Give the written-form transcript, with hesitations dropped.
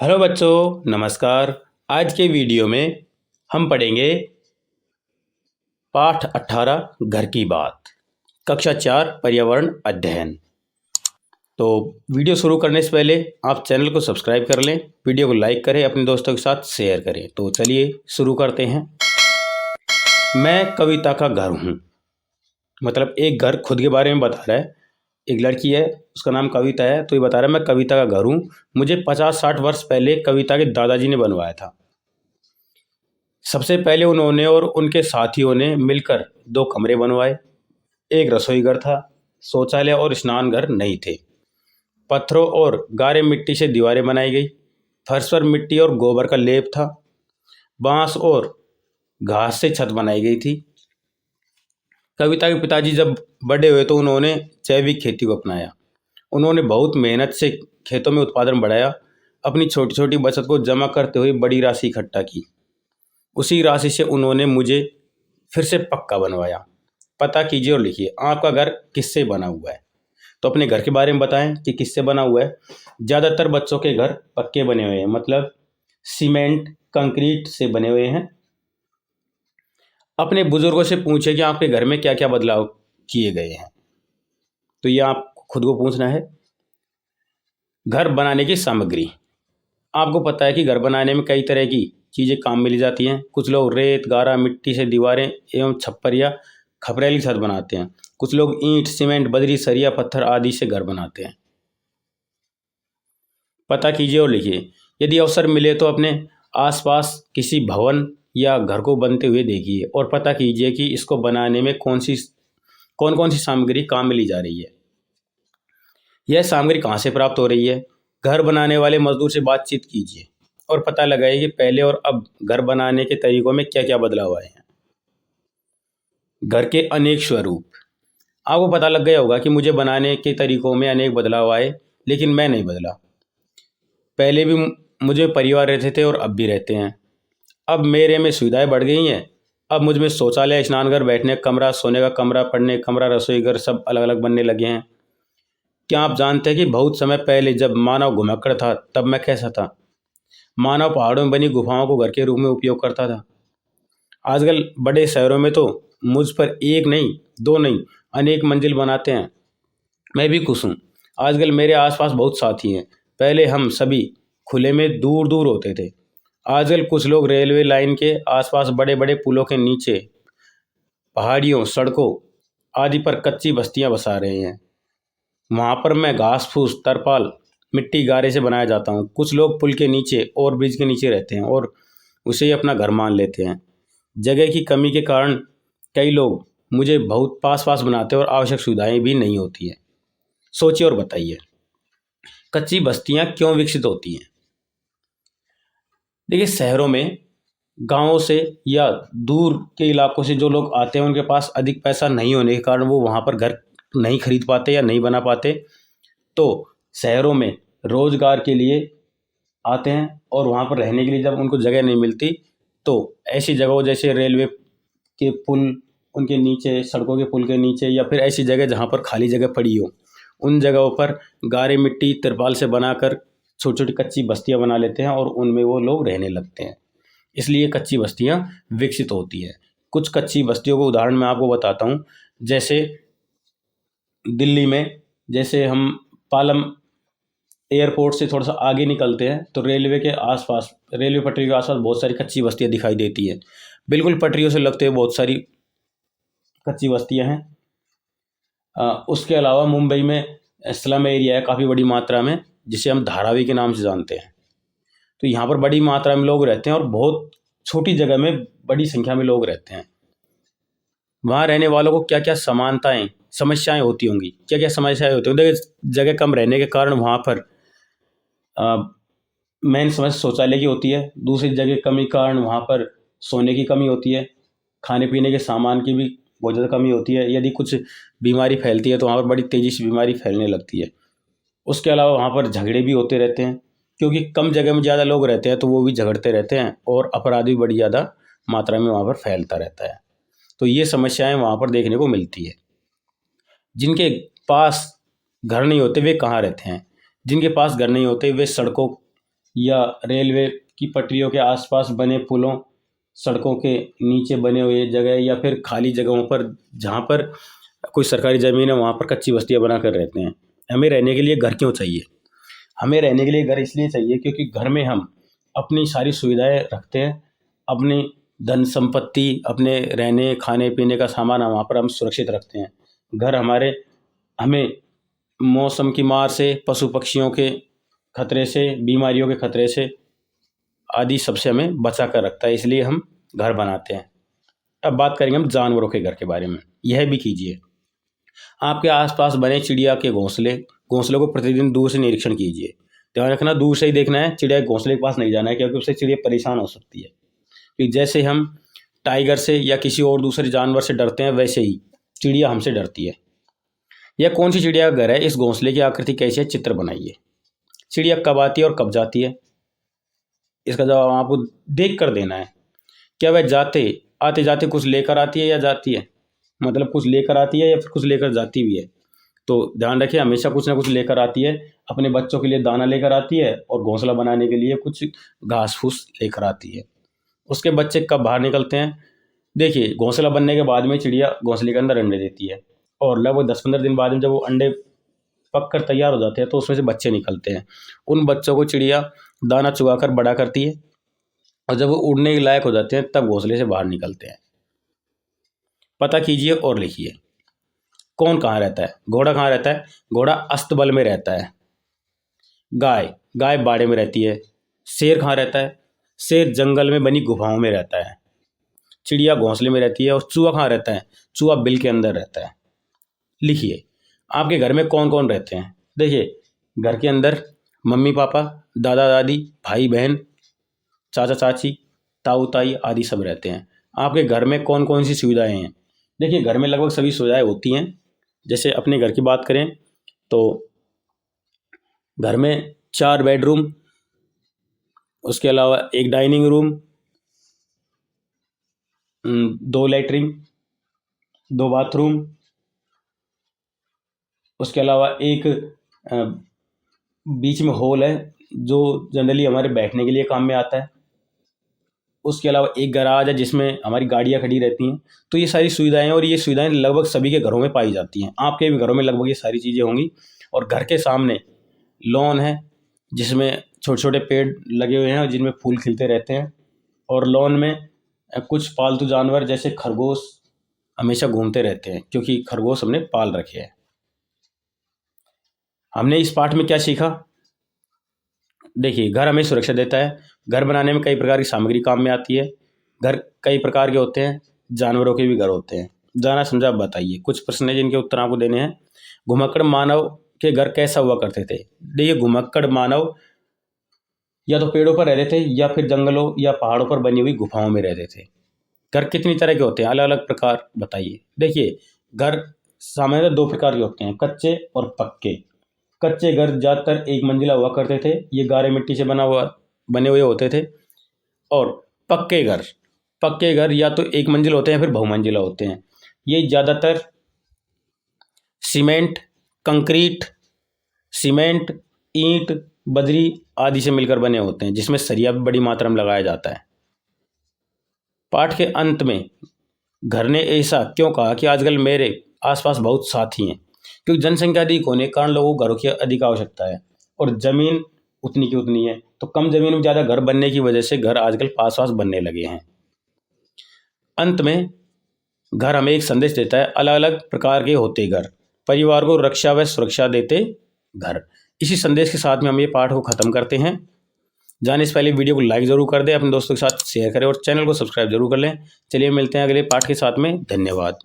Hello बच्चों, नमस्कार। आज के वीडियो में हम पढ़ेंगे पाठ 18 घर की बात, कक्षा 4 पर्यावरण अध्ययन। तो वीडियो शुरू करने से पहले आप चैनल को सब्सक्राइब कर लें, वीडियो को लाइक करें, अपने दोस्तों के साथ शेयर करें। तो चलिए शुरू करते हैं। मैं कविता का घर हूँ। मतलब एक घर खुद के बारे में बता रहा है। एक लड़की है, उसका नाम कविता है, तो ये बता रहा है मैं कविता का घर हूँ। मुझे 50-60 वर्ष पहले कविता के दादाजी ने बनवाया था। सबसे पहले उन्होंने और उनके साथियों ने मिलकर 2 कमरे बनवाए। एक रसोई घर था, शौचालय और स्नान घर नहीं थे। पत्थरों और गारे मिट्टी से दीवारें बनाई गई। फर्श पर मिट्टी और गोबर का लेप था। बांस और घास से छत बनाई गई थी। कविता के पिताजी जब बड़े हुए तो उन्होंने जैविक खेती को अपनाया। उन्होंने बहुत मेहनत से खेतों में उत्पादन बढ़ाया। अपनी छोटी छोटी बचत को जमा करते हुए बड़ी राशि इकट्ठा की। उसी राशि से उन्होंने मुझे फिर से पक्का बनवाया। पता कीजिए और लिखिए, आपका घर किससे बना हुआ है। तो अपने घर के बारे में बताएं कि किससे बना हुआ है। ज़्यादातर बच्चों के घर पक्के बने हुए हैं, मतलब सीमेंट कंक्रीट से बने हुए हैं। अपने बुजुर्गों से पूछे कि आपके घर में क्या क्या बदलाव किए गए हैं। तो ये आप खुद को पूछना है। घर बनाने की सामग्री, आपको पता है कि घर बनाने में कई तरह की चीज़ें काम में ली जाती हैं। कुछ लोग रेत गारा मिट्टी से दीवारें एवं छप्पर या खपरेली छत बनाते हैं। कुछ लोग ईंट सीमेंट बजरी सरिया पत्थर आदि से घर बनाते हैं। पता कीजिए और लिखिए। यदि अवसर मिले तो अपने आसपास किसी भवन या घर को बनते हुए देखिए और पता कीजिए कि इसको बनाने में कौन कौन सी सामग्री काम में ली जा रही है। यह सामग्री कहाँ से प्राप्त हो रही है। घर बनाने वाले मजदूर से बातचीत कीजिए और पता लगाइए कि पहले और अब घर बनाने के तरीकों में क्या क्या बदलाव आए हैं। घर के अनेक स्वरूप, आपको पता लग गया होगा कि मुझे बनाने के तरीकों में अनेक बदलाव आए, लेकिन मैं नहीं बदला। पहले भी मुझे परिवार रहते थे और अब भी रहते हैं। अब मेरे में सुविधाएं बढ़ गई हैं। अब मुझ में शौचालय स्नानघर बैठने का कमरा सोने का कमरा पढ़ने का कमरा रसोई घर सब अलग अलग बनने लगे हैं। क्या आप जानते हैं कि बहुत समय पहले जब मानव घुमक्कड़ था तब मैं कैसा था। मानव पहाड़ों में बनी गुफाओं को घर के रूप में उपयोग करता था। आजकल बड़े शहरों में तो मुझ पर एक नहीं दो नहीं अनेक मंजिल बनाते हैं। मैं भी खुश हूँ। आजकल मेरे आसपास बहुत साथी हैं। पहले हम सभी खुले में दूर दूर होते थे। आजकल कुछ लोग रेलवे लाइन के आसपास बड़े बड़े पुलों के नीचे पहाड़ियों सड़कों आदि पर कच्ची बस्तियां बसा रहे हैं। वहाँ पर मैं घास फूस तरपाल मिट्टी गारे से बनाया जाता हूँ। कुछ लोग पुल के नीचे और ब्रिज के नीचे रहते हैं और उसे ही अपना घर मान लेते हैं। जगह की कमी के कारण कई लोग मुझे बहुत पास पास बनाते हैं और आवश्यक सुविधाएं भी नहीं होती हैं। सोचिए और बताइए, कच्ची बस्तियां क्यों विकसित होती हैं। देखिए, शहरों में गांवों से या दूर के इलाकों से जो लोग आते हैं उनके पास अधिक पैसा नहीं होने के कारण वो वहाँ पर घर नहीं खरीद पाते या नहीं बना पाते। तो शहरों में रोजगार के लिए आते हैं और वहाँ पर रहने के लिए जब उनको जगह नहीं मिलती तो ऐसी जगहों जैसे रेलवे के पुल उनके नीचे सड़कों के पुल के नीचे या फिर ऐसी जगह जहाँ पर खाली जगह पड़ी हो उन जगहों पर गारे मिट्टी तिरपाल से बनाकर छोटी छोटी कच्ची बस्तियां बना लेते हैं और उनमें वो लोग रहने लगते हैं। इसलिए कच्ची बस्तियां विकसित होती है। कुछ कच्ची बस्तियों को उदाहरण मैं आपको बताता हूँ। जैसे दिल्ली में, जैसे हम पालम एयरपोर्ट से थोड़ा सा आगे निकलते हैं तो रेलवे के आसपास रेलवे पटरी के आसपास बहुत सारी कच्ची बस्तियां दिखाई देती है। बिल्कुल पटरियों से लगते हुए बहुत सारी कच्ची बस्तियां हैं। उसके अलावा मुंबई में स्लम एरिया है काफ़ी बड़ी मात्रा में, जिसे हम धारावी के नाम से जानते हैं। तो यहाँ पर बड़ी मात्रा में लोग रहते हैं और बहुत छोटी जगह में बड़ी संख्या में लोग रहते हैं। वहाँ रहने वालों को क्या क्या समानताएं समस्याएं होती होंगी, क्या क्या समस्याएं होती होंगी। देखिए, जगह कम रहने के कारण वहाँ पर मेन समस्या शौचालय की होती है। दूसरी जगह कमी के कारण वहाँ पर सोने की कमी होती है। खाने पीने के सामान की भी बहुत ज़्यादा कमी होती है। यदि कुछ बीमारी फैलती है तो वहाँ पर बड़ी तेज़ी से बीमारी फैलने लगती है। उसके अलावा वहाँ पर झगड़े भी होते रहते हैं, क्योंकि कम जगह में ज़्यादा लोग रहते हैं तो वो भी झगड़ते रहते हैं और अपराध भी बड़ी ज़्यादा मात्रा में वहाँ पर फैलता रहता है। तो ये समस्याएं वहाँ पर देखने को मिलती है। जिनके पास घर नहीं होते वे कहाँ रहते हैं। जिनके पास घर नहीं होते वे सड़कों या रेलवे की पटरियों के आसपास बने पुलों, सड़कों के नीचे बने हुए जगह, या फिर खाली जगहों पर जहाँ पर कोई सरकारी ज़मीन है वहाँ पर कच्ची बस्तियाँ बनाकर रहते हैं। हमें रहने के लिए घर क्यों चाहिए? हमें रहने के लिए घर इसलिए चाहिए क्योंकि घर में हम अपनी सारी सुविधाएं रखते हैं, अपनी धन संपत्ति, अपने रहने खाने पीने का सामान वहाँ पर हम सुरक्षित रखते हैं। घर हमें मौसम की मार से, पशु पक्षियों के खतरे से, बीमारियों के खतरे से आदि सबसे हमें बचा कर रखता है, इसलिए हम घर बनाते हैं। अब बात करेंगे हम जानवरों के घर के बारे में। यह भी कीजिए, आपके आसपास बने चिड़िया के घोंसलों को प्रतिदिन दूर से निरीक्षण कीजिए। ध्यान रखना, दूर से ही देखना है, चिड़िया के घोंसले के पास नहीं जाना है, क्योंकि उससे चिड़िया परेशान हो सकती है। कि जैसे हम टाइगर से या किसी और दूसरे जानवर से डरते हैं, वैसे ही चिड़िया हमसे डरती है। यह कौन सी चिड़िया का घर है? इस घोंसले की आकृति कैसी है? चित्र बनाइए। चिड़िया कब आती है और कब जाती है? इसका जवाब आपको देख कर देना है। क्या वह आते जाते कुछ लेकर आती है या जाती है? मतलब कुछ लेकर आती है या फिर कुछ लेकर जाती भी है। तो ध्यान रखिए, हमेशा कुछ ना कुछ लेकर आती है। अपने बच्चों के लिए दाना लेकर आती है और घोंसला बनाने के लिए कुछ घास फूस लेकर आती है। उसके बच्चे कब बाहर निकलते हैं? देखिए, घोंसला बनने के बाद में चिड़िया घोंसले के अंदर अंडे देती है, और लगभग 10-15 दिन बाद में जब वो अंडे पक कर तैयार हो जाते हैं तो उसमें से बच्चे निकलते हैं। उन बच्चों को चिड़िया दाना चुगाकर बड़ा करती है, और जब वो उड़ने के लायक हो जाते हैं तब घोंसले से बाहर निकलते हैं। पता कीजिए और लिखिए, कौन कहाँ रहता है? घोड़ा कहाँ रहता है? घोड़ा अस्तबल में रहता है। गाय बाड़े में रहती है। शेर कहाँ रहता है? शेर जंगल में बनी गुफाओं में रहता है। चिड़िया घोंसले में रहती है। और चूहा कहाँ रहता है? चूहा बिल के अंदर रहता है। लिखिए, आपके घर में कौन कौन रहते हैं? देखिए, घर के अंदर मम्मी पापा, दादा दादी, भाई बहन, चाचा चाची, ताऊ ताई आदि सब रहते हैं। आपके घर में कौन कौन सी सुविधाएं हैं? देखिए, घर में लगभग सभी सुविधाएं होती हैं। जैसे अपने घर की बात करें तो घर में 4 बेडरूम, उसके अलावा एक डाइनिंग रूम, 2 लेटरिन, 2 बाथरूम, उसके अलावा एक बीच में हॉल है जो जनरली हमारे बैठने के लिए काम में आता है। उसके अलावा एक गैराज है जिसमें हमारी गाड़ियाँ खड़ी रहती हैं। तो ये सारी सुविधाएं हैं, और ये सुविधाएं लगभग सभी के घरों में पाई जाती हैं। आपके भी घरों में लगभग ये सारी चीज़ें होंगी। और घर के सामने लॉन है जिसमें छोटे छोटे पेड़ लगे हुए हैं जिनमें फूल खिलते रहते हैं। और लॉन में कुछ पालतू जानवर जैसे खरगोश हमेशा घूमते रहते हैं, क्योंकि खरगोश हमने पाल रखे हैं। हमने इस पाठ में क्या सीखा? देखिए, घर हमें सुरक्षा देता है। घर बनाने में कई प्रकार की सामग्री काम में आती है। घर कई प्रकार के होते हैं, जानवरों के भी घर होते हैं। जाना समझा आप बताइए। कुछ प्रश्न है जिनके उत्तर आपको देने हैं। घुमक्कड़ मानव के घर कैसा हुआ करते थे? देखिए, घुमक्कड़ मानव या तो पेड़ों पर रहते थे या फिर जंगलों या पहाड़ों पर बनी हुई गुफाओं में रहते थे। घर कितनी तरह के होते हैं? अलग अलग प्रकार बताइए। देखिए, घर सामान्यतः 2 प्रकार के होते हैं, कच्चे और पक्के। कच्चे घर ज़्यादातर एक मंजिला हुआ करते थे। ये गारे मिट्टी से बने हुए होते थे। और पक्के घर या तो एक मंजिल होते हैं फिर बहुमंजिला होते हैं। ये ज़्यादातर कंक्रीट, सीमेंट, ईंट, बजरी आदि से मिलकर बने होते हैं, जिसमें सरिया भी बड़ी मात्रा में लगाया जाता है। पाठ के अंत में घर ने ऐसा क्यों कहा कि आजकल मेरे आसपास बहुत साथी हैं? क्योंकि जनसंख्या अधिक होने के कारण लोगों को घरों की अधिक आवश्यकता है, और ज़मीन उतनी की उतनी है। तो कम ज़मीन में ज़्यादा घर बनने की वजह से घर आजकल पास पास बनने लगे हैं। अंत में घर हमें एक संदेश देता है, अलग अलग प्रकार के होते घर, परिवार को रक्षा व सुरक्षा देते घर। इसी संदेश के साथ में हम ये पाठ को ख़त्म करते हैं। जाने से पहले वीडियो को लाइक ज़रूर कर दें, अपने दोस्तों के साथ शेयर करें और चैनल को सब्सक्राइब जरूर कर लें। चलिए मिलते हैं अगले पाठ के साथ में। धन्यवाद।